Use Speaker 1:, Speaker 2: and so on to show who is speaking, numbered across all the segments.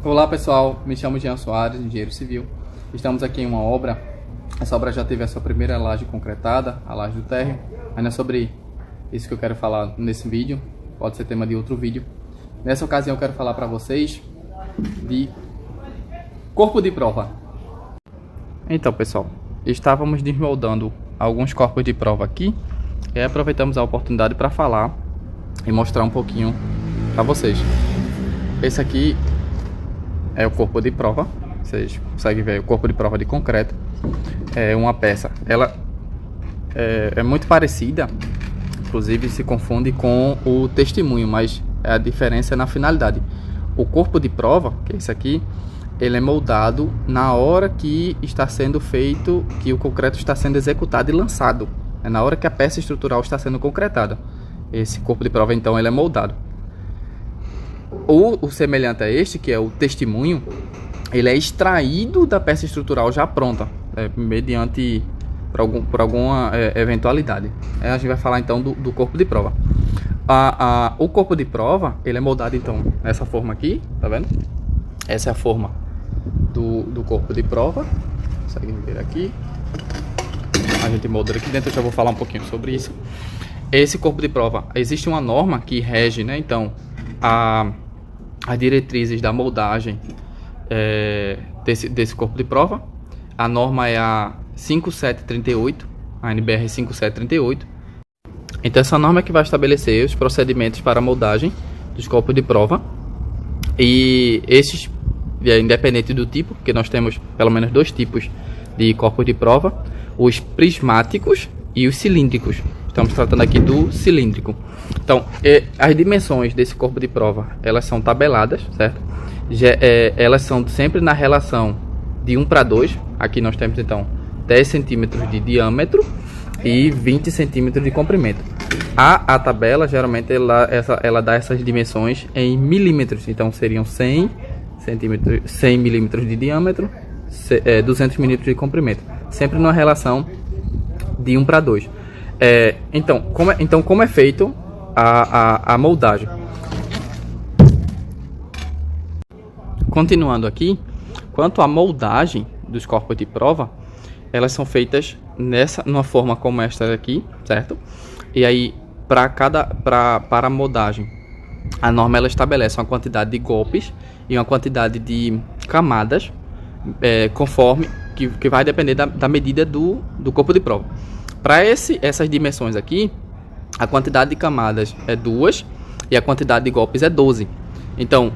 Speaker 1: Olá pessoal, me chamo Jean Soares, engenheiro civil. Estamos aqui em uma obra. Essa obra já teve a sua primeira laje concretada, a laje do térreo. Mas não é sobre isso que eu quero falar nesse vídeo, pode ser tema de outro vídeo. Nessa ocasião eu quero falar para vocês de corpo de prova. Então pessoal, estávamos desmoldando alguns corpos de prova aqui e aí aproveitamos a oportunidade para falar e mostrar um pouquinho para vocês. Esse aqui é o corpo de prova, vocês conseguem ver o corpo de prova de concreto. É uma peça, ela é muito parecida, inclusive se confunde com o testemunho, mas a diferença é na finalidade. O corpo de prova, que é esse aqui, ele é moldado na hora que está sendo feito, que o concreto está sendo executado e lançado. É na hora que a peça estrutural está sendo concretada. Esse corpo de prova, então, ele é moldado. O semelhante a este, que é o testemunho, ele é extraído da peça estrutural já pronta, mediante por alguma eventualidade. A gente vai falar então do corpo de prova. O corpo de prova, ele é moldado então nessa forma aqui, tá vendo? Essa é a forma do corpo de prova. Conseguem ver aqui. A gente molda aqui dentro, eu já vou falar um pouquinho sobre isso. Esse corpo de prova, existe uma norma que rege, né? Então, as diretrizes da moldagem desse corpo de prova. A norma é a 5738, a NBR 5738. Então essa norma é que vai estabelecer os procedimentos para a moldagem dos corpos de prova. E esses, independente do tipo, porque nós temos pelo menos dois tipos de corpos de prova: os prismáticos e os cilíndricos. Estamos tratando aqui do cilíndrico. Então, as dimensões desse corpo de prova, elas são tabeladas, certo? Elas são sempre na relação de 1:2. Aqui nós temos, então, 10 centímetros de diâmetro e 20 centímetros de comprimento. A tabela, geralmente, ela dá essas dimensões em milímetros. Então, seriam 100 milímetros de diâmetro, 200 milímetros de comprimento. Sempre numa relação de 1:2. Então, como é feito a moldagem? Continuando aqui, quanto à moldagem dos corpos de prova, elas são feitas numa forma como esta aqui, certo? E aí, para a moldagem, a norma ela estabelece uma quantidade de golpes e uma quantidade de camadas, conforme que vai depender da medida do corpo de prova. Para essas dimensões aqui, a quantidade de camadas é 2 e a quantidade de golpes é 12. Então,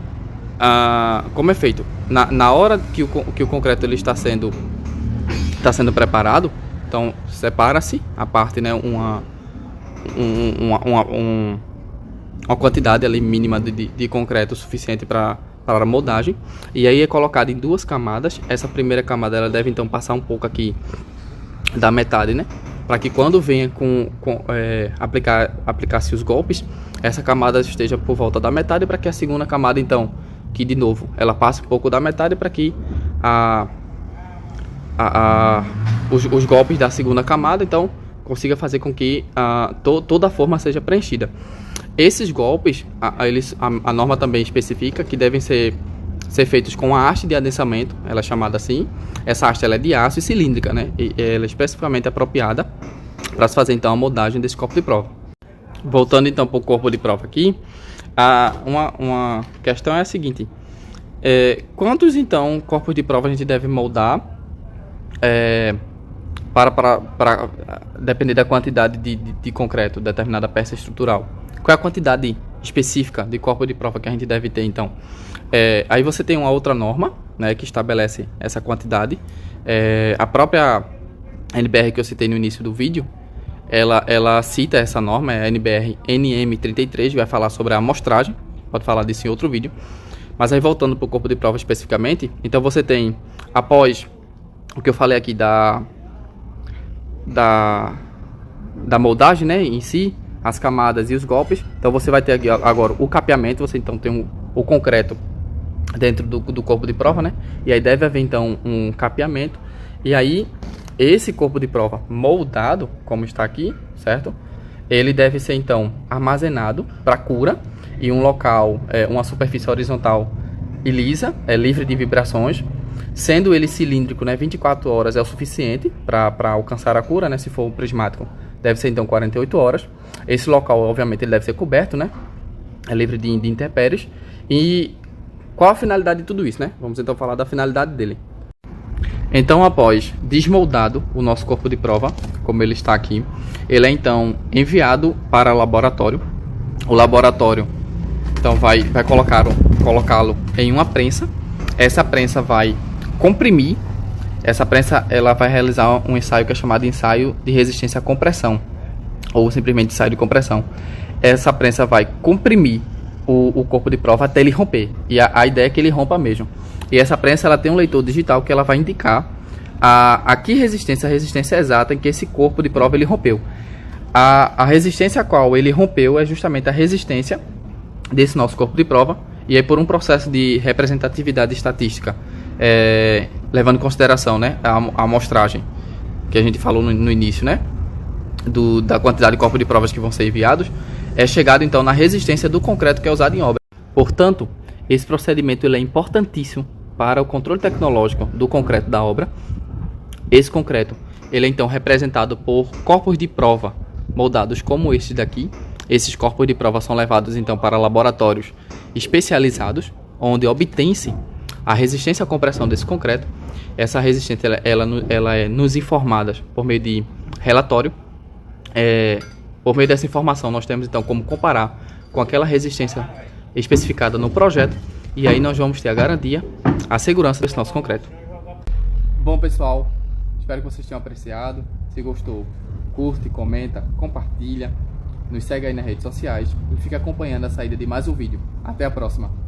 Speaker 1: como é feito? Na hora que o concreto ele está sendo preparado, então separa-se a parte, né, uma quantidade ali mínima de concreto suficiente para a moldagem, e aí é colocado em duas camadas. Essa primeira camada ela deve então passar um pouco aqui da metade, né, para que quando venha aplicar-se os golpes, essa camada esteja por volta da metade, para que a segunda camada, então, que de novo ela passe um pouco da metade, para que os golpes da segunda camada, então, consiga fazer com que toda a forma seja preenchida. Esses golpes, a norma também especifica que devem ser feitos com a haste de adensamento, ela é chamada assim. Essa haste ela é de aço e cilíndrica, né? E ela é especificamente apropriada para se fazer então a moldagem desse corpo de prova. Voltando então para o corpo de prova aqui, uma questão é a seguinte: quantos então corpos de prova a gente deve moldar para depender da quantidade de concreto, determinada peça estrutural? Qual é a quantidade específica de corpo de prova que a gente deve ter então? Aí você tem uma outra norma, né, que estabelece essa quantidade. A própria NBR que eu citei no início do vídeo, ela cita essa norma, é a NBR NM33, vai falar sobre a amostragem, pode falar disso em outro vídeo. Mas aí voltando para o corpo de prova especificamente, então você tem, após o que eu falei aqui da moldagem, né, em si, as camadas e os golpes, então você vai ter aqui agora o capeamento. Você então tem o concreto dentro do corpo de prova, né? E aí deve haver então um capeamento. E aí esse corpo de prova moldado, como está aqui, certo? Ele deve ser então armazenado para cura em um local, uma superfície horizontal e lisa, é livre de vibrações, sendo ele cilíndrico, né, 24 horas é o suficiente para alcançar a cura, né, se for um prismático, deve ser então 48 horas. Esse local, obviamente, ele deve ser coberto, né, é livre de intempéries. E qual a finalidade de tudo isso, né? Vamos então falar da finalidade dele. Então, após desmoldado o nosso corpo de prova, como ele está aqui, ele é então enviado para o laboratório. O laboratório então vai colocá-lo em uma prensa. Essa prensa vai comprimir. Essa prensa ela vai realizar um ensaio que é chamado ensaio de resistência à compressão, ou simplesmente ensaio de compressão. Essa prensa vai comprimir o corpo de prova até ele romper. E a ideia é que ele rompa mesmo. E essa prensa ela tem um leitor digital que ela vai indicar a que resistência, a resistência exata em que esse corpo de prova ele rompeu. A resistência a qual ele rompeu é justamente a resistência desse nosso corpo de prova. E aí, por um processo de representatividade estatística, levando em consideração, né, a amostragem que a gente falou no início, né, da quantidade de corpos de provas que vão ser enviados, é chegado então na resistência do concreto que é usado em obra. Portanto, esse procedimento ele é importantíssimo para o controle tecnológico do concreto da obra. Esse concreto ele é então representado por corpos de prova moldados como este daqui. Esses corpos de prova são levados então para laboratórios especializados, onde obtém-se a resistência à compressão desse concreto. Essa resistência ela é nos informada por meio de relatório. Por meio dessa informação, nós temos então como comparar com aquela resistência especificada no projeto, e aí nós vamos ter a garantia, a segurança desse nosso concreto. Bom, pessoal, espero que vocês tenham apreciado. Se gostou, curte, comenta, compartilha, nos segue aí nas redes sociais e fica acompanhando a saída de mais um vídeo. Até a próxima!